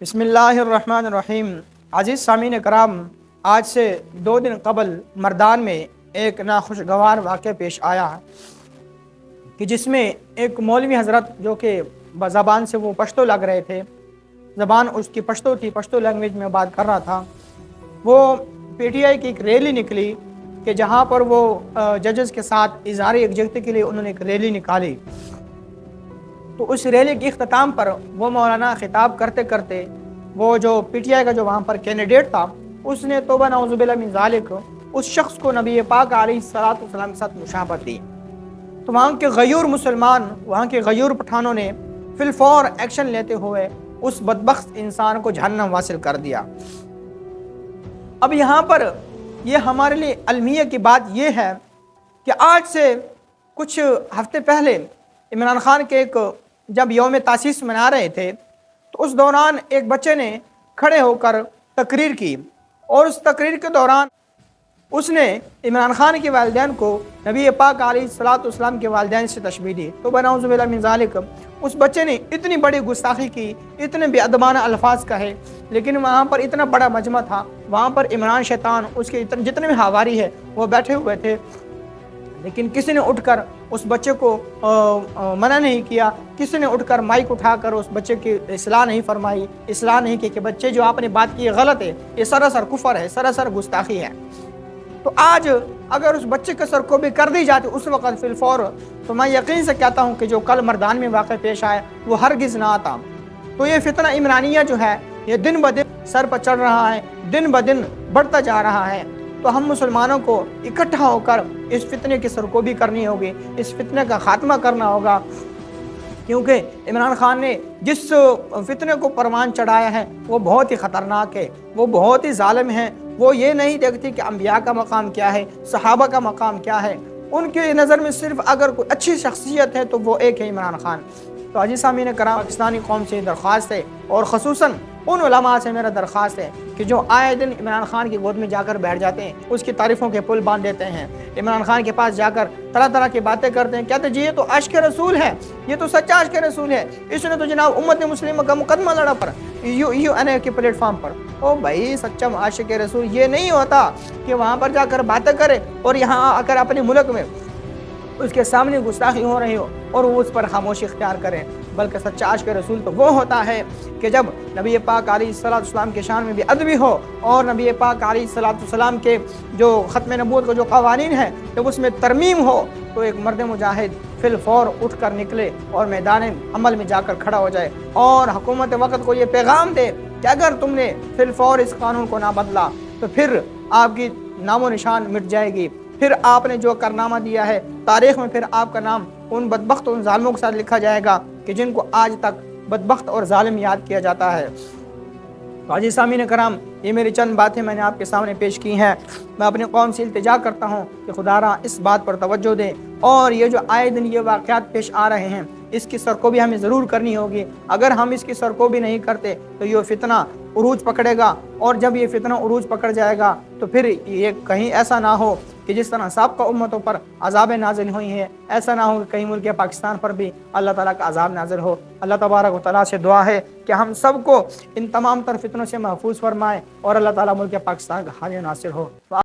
بسم اللہ الرحمن الرحیم۔ عزیز سامعین کرام، آج سے 2 دن قبل مردان میں ایک ناخوشگوار واقعہ پیش آیا کہ جس میں ایک مولوی حضرت جو کہ زبان سے وہ پشتو لگ رہے تھے، زبان اس کی پشتو تھی، پشتو لینگویج میں بات کر رہا تھا، وہ پی ٹی آئی کی ایک ریلی نکلی کہ جہاں پر وہ ججز کے ساتھ اظہار یکجہتی کے لیے انہوں نے ایک ریلی نکالی۔ تو اس ریلی کے اختتام پر وہ مولانا خطاب کرتے کرتے وہ جو پی ٹی آئی کا جو وہاں پر کینڈیڈیٹ تھا، اس نے توبہ نعوذ باللہ من ذالک اس شخص کو نبی پاک علیہ السلام کے ساتھ مشابہت دی۔ تو وہاں کے غیور مسلمان، وہاں کے غیور پٹھانوں نے فی الفور ایکشن لیتے ہوئے اس بدبخت انسان کو جہنم واصل کر دیا۔ اب یہاں پر یہ ہمارے لیے المیہ کی بات یہ ہے کہ آج سے کچھ ہفتے پہلے عمران خان کے جب یوم تاسیس منا رہے تھے تو اس دوران ایک بچے نے کھڑے ہو کر تقریر کی، اور اس تقریر کے دوران اس نے عمران خان کے والدین کو نبی پاک علیہ السلام کے والدین سے تشبیہ دی۔ تو نعوذ باللہ من ذالک اس بچے نے اتنی بڑی گستاخی کی، اتنے بے ادبانہ الفاظ کہے، لیکن وہاں پر اتنا بڑا مجمع تھا، وہاں پر عمران شیطان اس کے جتنے بھی حواری ہے وہ بیٹھے ہوئے تھے، لیکن کسی نے اٹھ کر اس بچے کو منع نہیں کیا، کسی نے اٹھ کر مائک اٹھا کر اس بچے کی اصلاح نہیں فرمائی، اصلاح نہیں کی کہ بچے جو آپ نے بات کی غلط ہے، یہ سراسر کفر ہے، سراسر گستاخی ہے۔ تو آج اگر اس بچے کے سر کو بھی کر دی جاتی اس وقت فی الفور، تو میں یقین سے کہتا ہوں کہ جو کل مردان میں واقع پیش آیا وہ ہرگز نہ آتا۔ تو یہ فتنہ عمرانیہ جو ہے یہ دن بدن سر پر چڑھ رہا ہے، دن بدن بڑھتا جا رہا ہے۔ تو ہم مسلمانوں کو اکٹھا ہو کر اس فتنے کی سرکوبی کرنی ہوگی، اس فتنے کا خاتمہ کرنا ہوگا، کیونکہ عمران خان نے جس فتنے کو پروان چڑھایا ہے وہ بہت ہی خطرناک ہے، وہ بہت ہی ظالم ہے۔ وہ یہ نہیں دیکھتی کہ انبیاء کا مقام کیا ہے، صحابہ کا مقام کیا ہے، ان کی نظر میں صرف اگر کوئی اچھی شخصیت ہے تو وہ ایک ہے عمران خان۔ تو عزیز سامعین کرام، پاکستانی قوم سے درخواست ہے، اور خصوصاً ان علماء سے میرا درخواست ہے کہ جو آئے دن عمران خان کی گود میں جا کر بیٹھ جاتے ہیں، اس کی تعریفوں کے پل باندھ دیتے ہیں، عمران خان کے پاس جا کر طرح طرح کی باتیں کرتے ہیں، کہتے ہیں جی یہ تو عاشق رسول ہے، یہ تو سچا عاشق رسول ہے، اس نے تو جناب امت مسلمہ کا مقدمہ لڑا پر UN کے پلیٹ فارم پر۔ او بھائی، سچا عاشق رسول یہ نہیں ہوتا کہ وہاں پر جا کر باتیں کرے اور یہاں آ کر اپنے ملک میں اس کے سامنے گستاخی ہو رہی ہو اور وہ اس پر خاموشی اختیار کریں، بلکہ سچا عاشق رسول تو وہ ہوتا ہے کہ جب نبی پاک علیہ السلام کے شان میں بھی ادبی ہو، اور نبی پاک علیہ السلام کے جو ختم نبوت کا جو قوانین ہے جب اس میں ترمیم ہو، تو ایک مرد مجاہد فی الفور اٹھ کر نکلے اور میدان عمل میں جا کر کھڑا ہو جائے، اور حکومت وقت کو یہ پیغام دے کہ اگر تم نے فی الفور اس قانون کو نہ بدلا تو پھر آپ کی نام و نشان مٹ جائے گی، پھر آپ نے جو کارنامہ دیا ہے تاریخ میں پھر آپ کا نام ان بدبخت ان ظالموں کے ساتھ لکھا جائے گا کہ جن کو آج تک بدبخت اور ظالم یاد کیا جاتا ہے۔ تو عزیز سامعین کرام، یہ میری چند باتیں میں نے آپ کے سامنے پیش کی ہیں۔ میں اپنی قوم سے التجا کرتا ہوں کہ خدا را اس بات پر توجہ دیں، اور یہ جو آئے دن یہ واقعات پیش آ رہے ہیں اس کی سرکوبی ہمیں ضرور کرنی ہوگی۔ اگر ہم اس کی سرکوبی نہیں کرتے تو یہ فتنہ عروج پکڑے گا، اور جب یہ فتنہ عروج پکڑ جائے گا تو پھر یہ کہیں ایسا نہ ہو کہ جس طرح سابقہ امتوں پر عذاب نازل ہوئی ہیں، ایسا نہ ہو کہ کہیں ملک پاکستان پر بھی اللہ تعالیٰ کا عذاب نازل ہو۔ اللہ تبارک و تعالیٰ سے دعا ہے کہ ہم سب کو ان تمام تر فتنوں سے محفوظ فرمائے، اور اللہ تعالیٰ ملک پاکستان کا حامی ناصر ہو۔